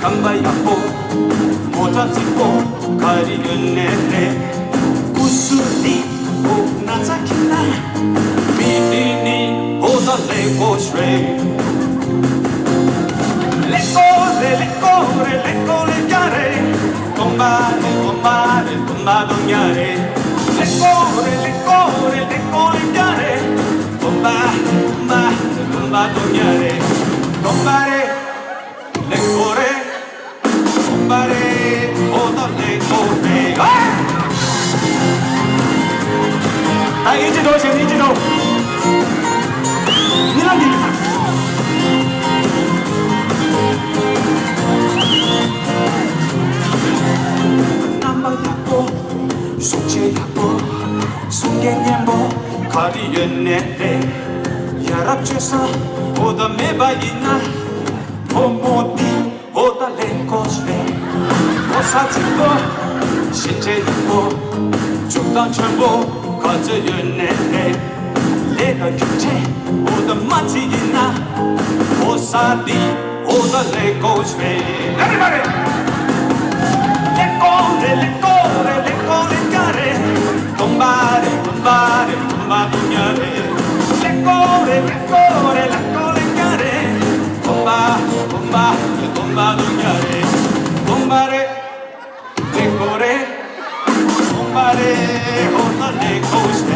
감바야포 모자 찍고 가리는 내내 구슬이 나자킬라 미디니 오달레 고스레 레꼬레 야레 콤바레 콤바동야레 레꼬레 야레 콤바동야레 콤바레 레꼬레 콤바레 오달레 고레 아 이지도 지금 이지도 니랑이 숙제야보 숙개념보 가리연네레 야랍주사 오다 메바이나 모모디 오다 랭코스레 오사지보 신제야보 죽당철보 가져연네레 내가 경제 오다 마지이나 오사디 오다 레코스웨 Everybody 레코레 레코레 레코레 까레 톰바레 톰바레 톰바 동야레 레코레 레코레 레코레 까레 톰바 톰바 톰바 동야레 톰바레 레코레 톰바레 오다 레코스웨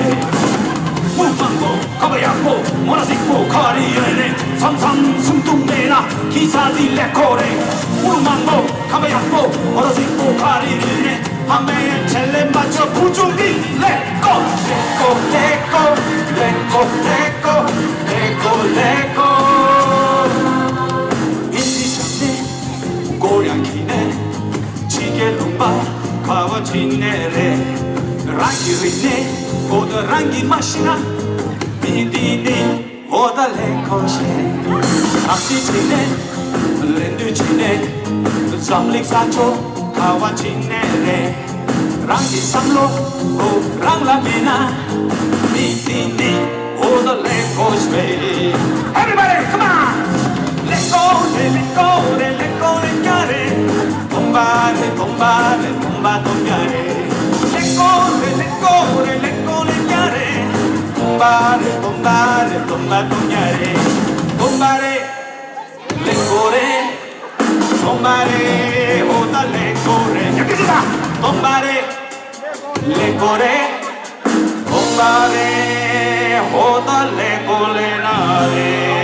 물망고 가봐야고 모라식고 거리에네 삼삼 숨뚱대나 기사디 레코레 물망고 가봐야고 모라식고 거리에네 밤에 젤레 맞춰 부중이 레코 레코 레코 레코 레코 레코 레코 인디션네 고량기네 지게lum바 과거지네레 랑기리네 오더 랑기 마시나 미디니 오더 레코시네 앞뒤지네 렌두지네 삼릭사초 가와지네레 랑기 삼로 오 랑라메나 미디니 오더 레코시네 Everybody come on 레코레 레코레 레코레 까레 톰바레 톰바레 톰바 톰야레 레코레 레코레 레코레 까레 톰바레 톰바레 톰바 톰야레 톰바레 레코레 톰바레 오다 레코레 여기지다 톰바레 레코레 톰바레 오다 레코레 나레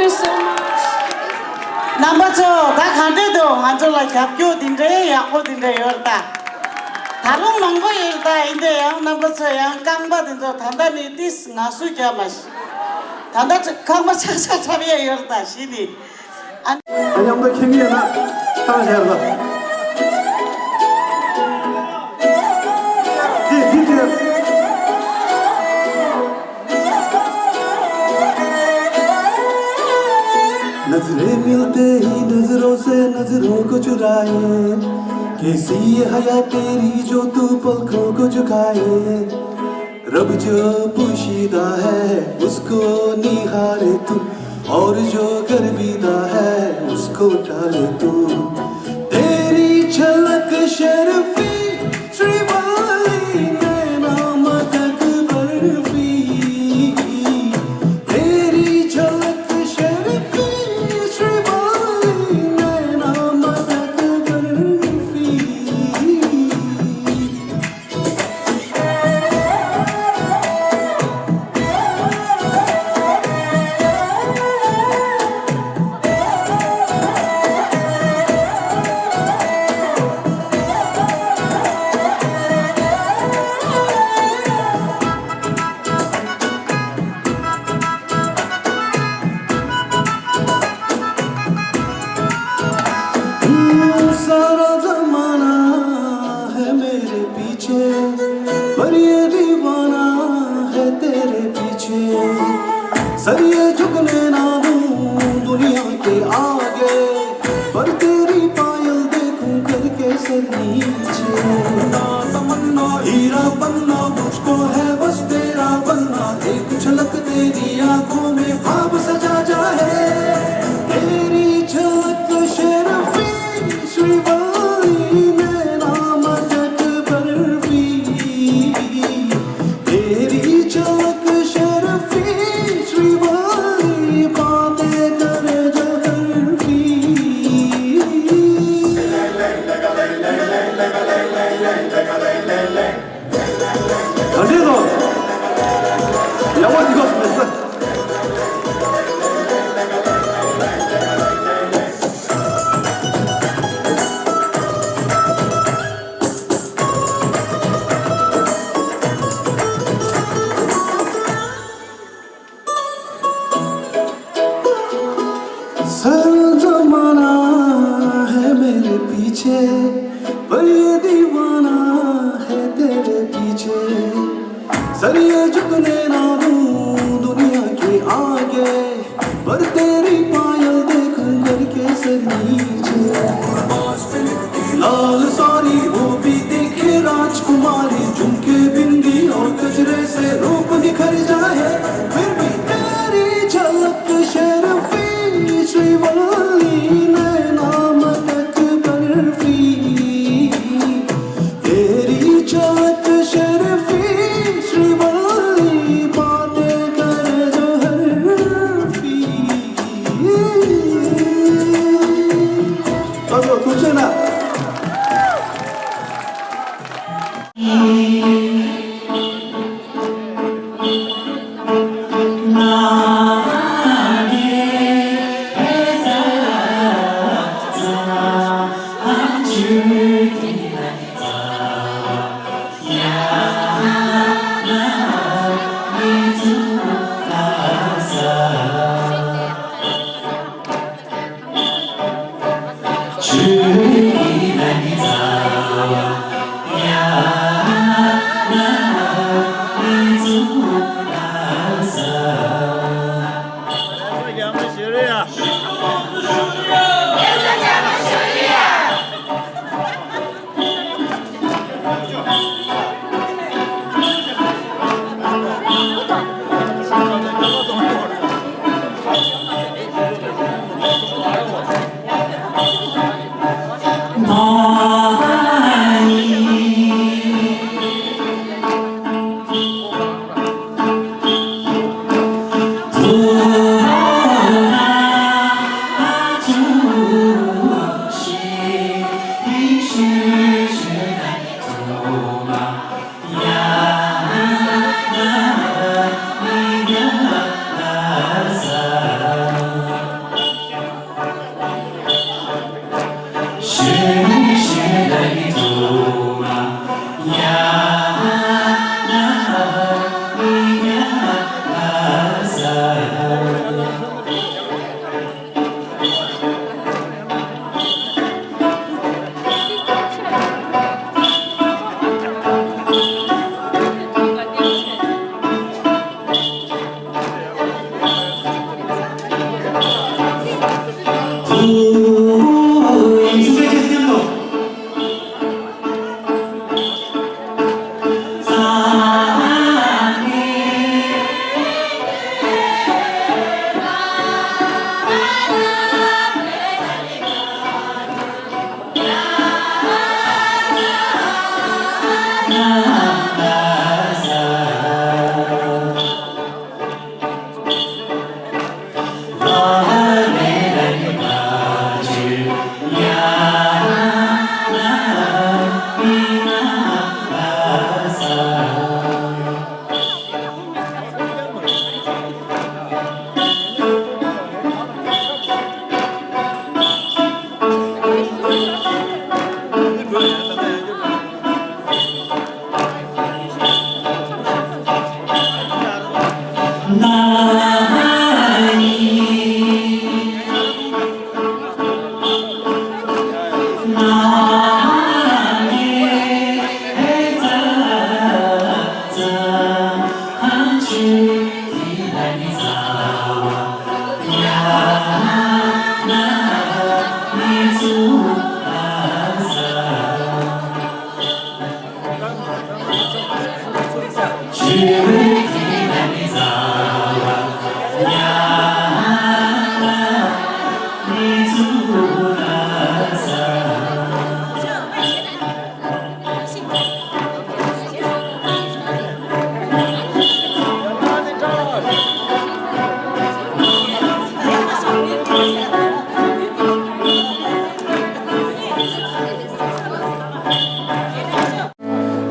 you so much. Number 2, 다 간대도 안절라 갑교 딘데 약호 딘데 열다. 다른 망고 열다 인데요. Number 2, 양 깡바 딘도 단단히 디스 나수게 마시. 단단 깡바 차차차비에 열다 시디. 아니 엄마 캠이야 하나 잘라 नजरें मिलते ही नजरों से नजरों को चुराए कैसी ये हया तेरी जो तू पलकों को झुकाए रब जो पोशीदा है उसको निहारे तू और जो गर्विदा है उसको डाले तू तेरी झलक शर्फी श्रीवाली नैना मदक बर्फी तेरी झलक शर्फी श्रीवाली नैना मदक बर्फी सारा जमाना है मेरे पीछे पर ये दीवाना है तेरे पीछे सर ये झुकने ना दूं दुनिया के आगे पर तेरी पायल देखूं करके सर नीचे तमन्ना हीरा बनना मुझको है बस तेरा बनना एक झलक तेरी आंखों में ख्वाब सजा जाए तेरी झलक शर्फी श्रीवाली नैना मदक बर्फी तेरी झलक शर्फी श्रीवाली बातें करे जो हरफी 어디서 영화 이거 했어 सारा जमाना है मेरे पीछे पर ये दीवाना है तेरे पीछे सर ये झुकने ना दूं दुनिया के आगे पर तेरी पायल देखूं करके सर नीचे लाल साड़ी वो भी देखे राजकुमारी झुमके बिंदी और गजरे से रूप निखर जाए फिर भी तेरी झलक शर्फी श्रीवाली नैना मदक बर्फी तेरी झलक शर्फी श्रीवाली बातें करे जो हरफी तुझे ना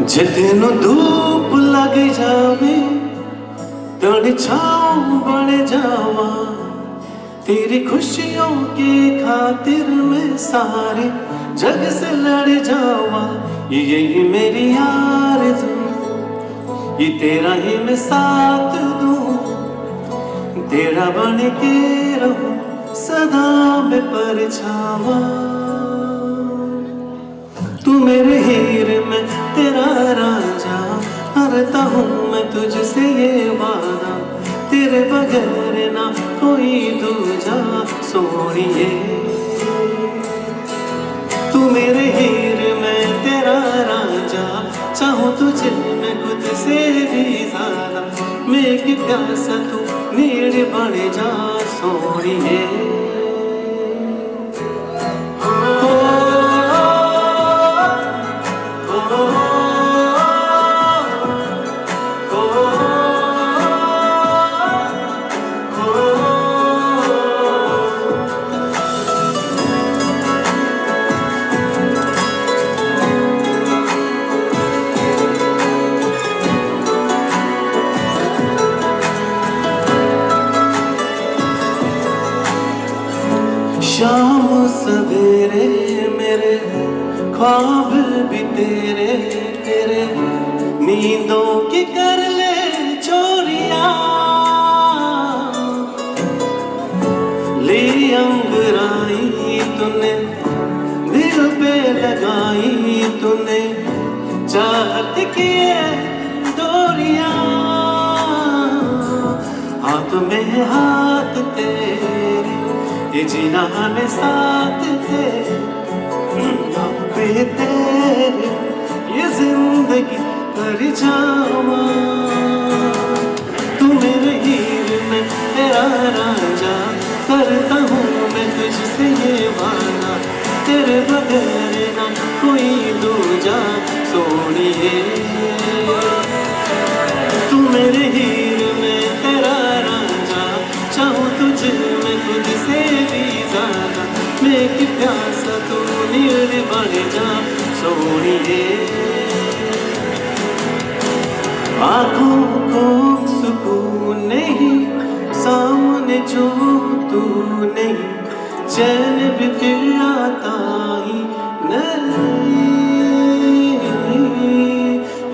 जितनो धूप लग जावे तेरी छाँव बढ़ जावा तेरी खुशियों के खातिर मैं सारे जग से लड़ जावा यही मेरी आरज़ू ये तेरा ही मैं साथ दूं तेरा बन के रहूं सदा मैं परछावा तू मेरे हीर में तेरा राजा करता हूँ मैं तुझसे ये वादा तेरे बगैर ना कोई दूजा सोनिए तू मेरे हीर में तेरा राजा चाहूँ तुझे मैं खुद से भी ज्यादा मैं की प्यासा तू नीड़ बन जा सोनिए शाम सवेरे मेरे ख्वाब भी तेरे तेरे नींदों की कर ले चोरियां ले अंगराई तूने दिल पे लगाई तूने चाहत की डोरियां हाथ में हाथ तेरे ये जीना हमें साथ थे पे तेरे ये जिंदगी कर जावा तू मेरे हीर में तेरा राजा करता हूँ मैं तुझसे ये वादा तेरे बगैर ना कोई दूजा सोनिए तू मेरे हीर में तेरा राजा चाहूँ तुझे मैं खुद से भी ज्यादा मैं की प्यासा तू नीर बन जा सोनिए आँखों को सुकून नहीं सामने जो तू नहीं चैन भी फिर आता ही नहीं।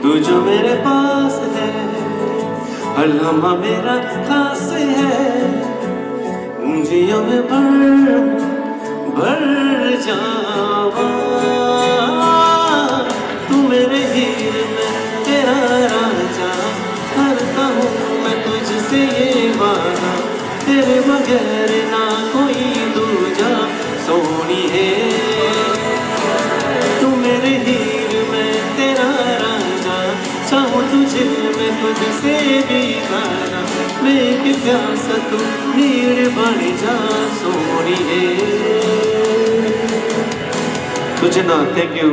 तू जो मेरे पास है हर लम्हा मेरा खास है। जिया में भर जावा तू मेरे हीर में तेरा राजा। करता हूँ मैं तुझसे ये वादा तेरे बगैर ना कोई दूजा सोनी है। तू मेरे हीर में तेरा राजा चाहूँ तुझे मैं तुझसे भी ज्यादा। मेरी प्यासा तू नीर बन जा सोनी है। तुझे ना thank you.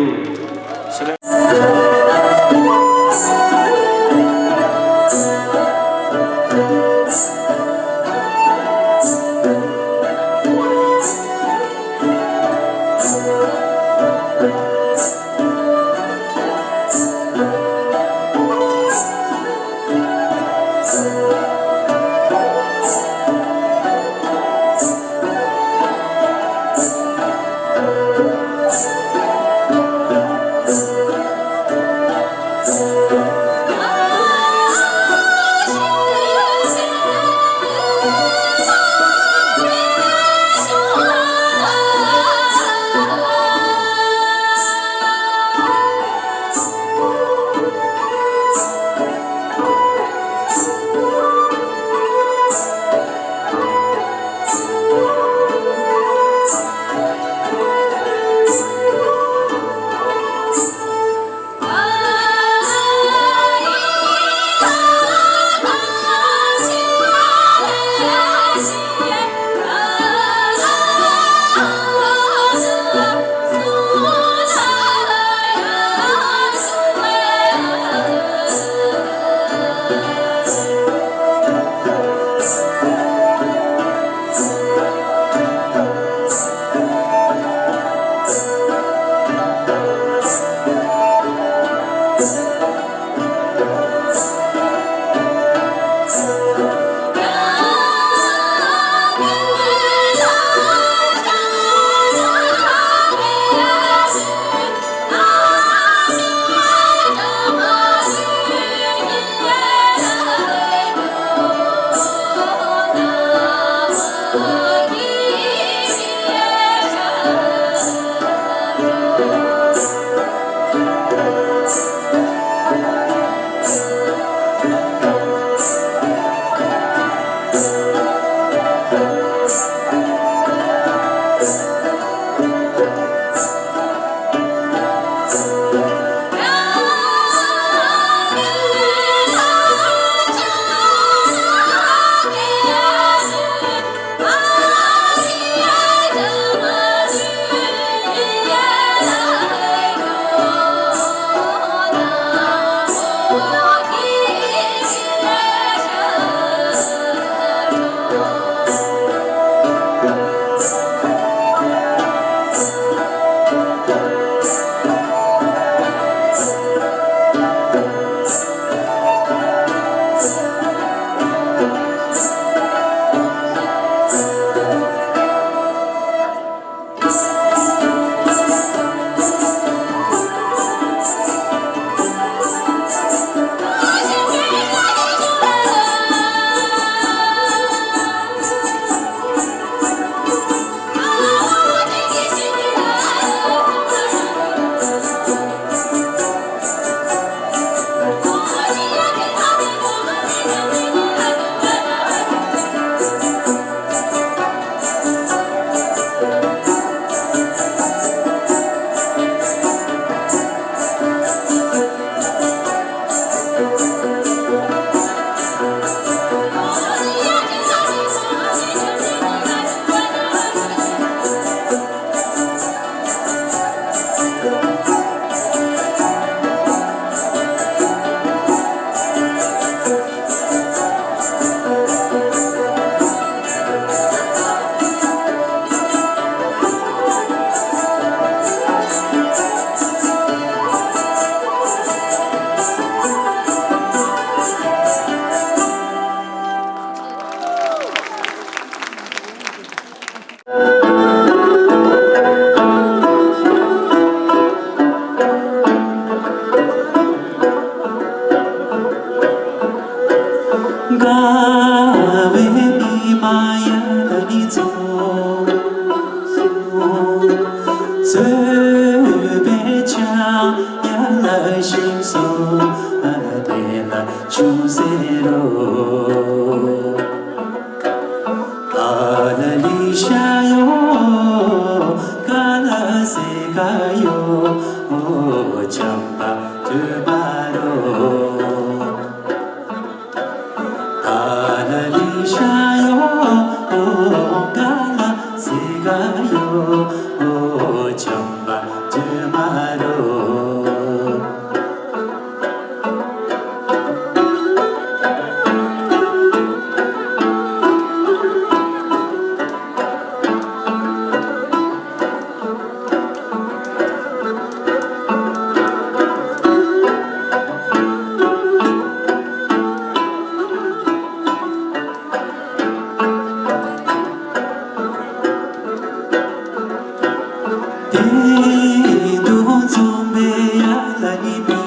Kedo zombe ya lanibi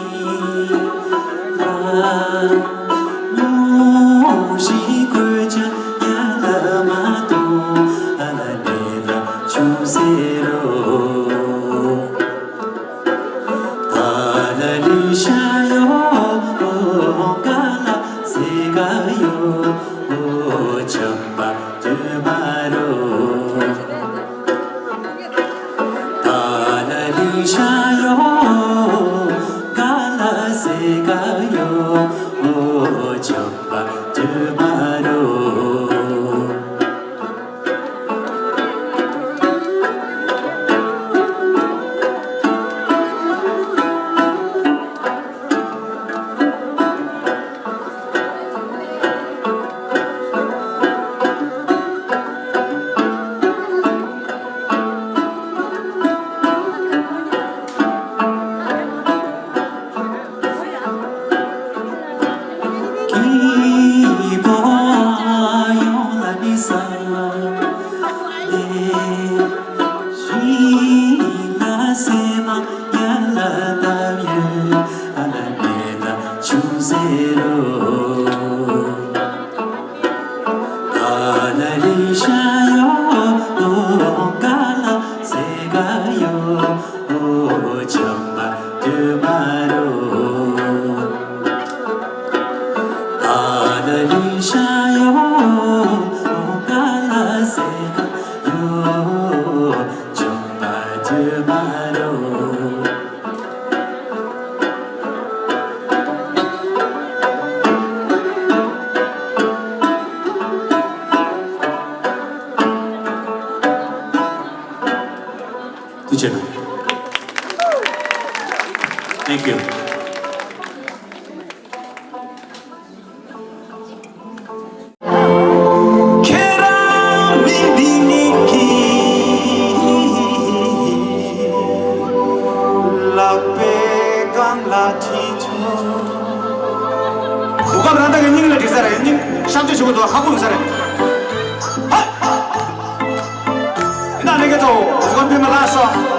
Mushi kurja ya lamato Alanela chusero Talalishayo Gala segayo Chamba tumaro Talalishayo Gala segayo Chamba tumaro Thank you. 누가 그런다고 엔딩을 기사래 엔딩 샴푸 주고 너 하고 있사래 나 내게 또 그건 뱀을 났어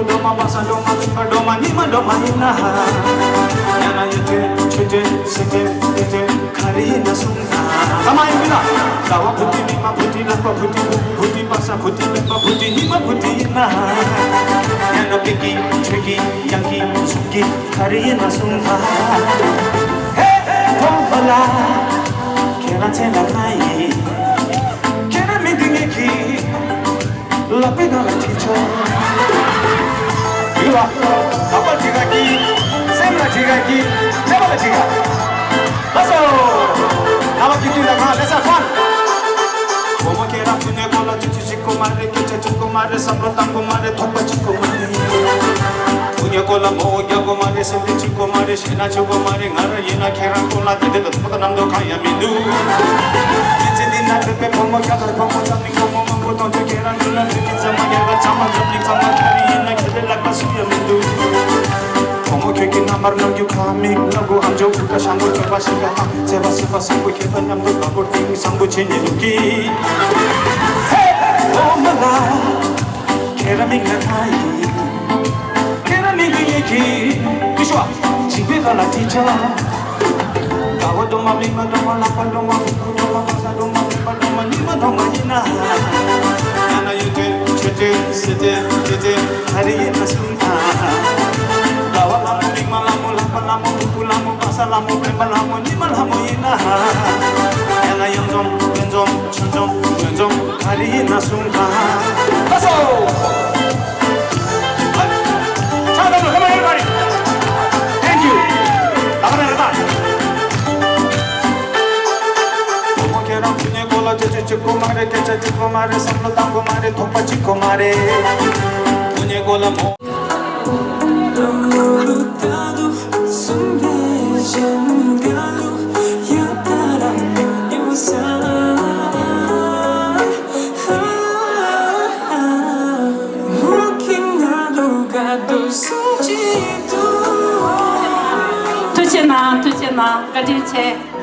Doma basa doma limba doma nima doma nina yana yete chete sete yete kari na sunga kama yuna dawa puti nima puti lapa puti puti basa puti limba puti nima puti ina yana piki cheki yanki sungi kari na sunga hey tombala kena tena kai kena midingeki lapida la chicho 이거 아빠 지각이 쌤라 지각이 제발 지각 어서 나와 기준다 가 let's have fun 고마케라 분에 골라 주치고 말에 깨쳐주고 말에 삼로 땅고 말에 덮어주고 말에 분에 골라 모으고 말에 샌드치고 말에 신나주고 말에 나를 이나 계란 골라 대대도 보다 남도 가야 민두 이제 나를 빼 pommo 켜서 pommo 잡는 거 몸은 보통 저 계란 눌러 들리자 마게가 잠만 잡는 잠만 carry Lagba suya mindu Como que namar no you coming Nago amjo buka shambu choba shiga Seba seba sambu keba namdo babur tingi sambu chenye luki Hey! Oh mala Kera minga thai Kera minga yeki Bishwa Chingbe gala ticha Gawa doma bima doma lapa doma Fiku doma basa doma Bima doma nima doma nina Nana yute chete sete tete hari nasunta Gawa lamu bima lamu lapa lamu Fiku lamu basa lamu Bima lamu nima lamu ina Nana yamzom benzom chunzom benzom hari nasunta Let's go! Come on everybody! Thank you! Chico mare, kecha chico mare, samlo tango mare, thopa chico mare, punye gola mo. Lutado, sunge, jengalo, ya para usar. Mungkin nado gados. 투지나 투지나 가지체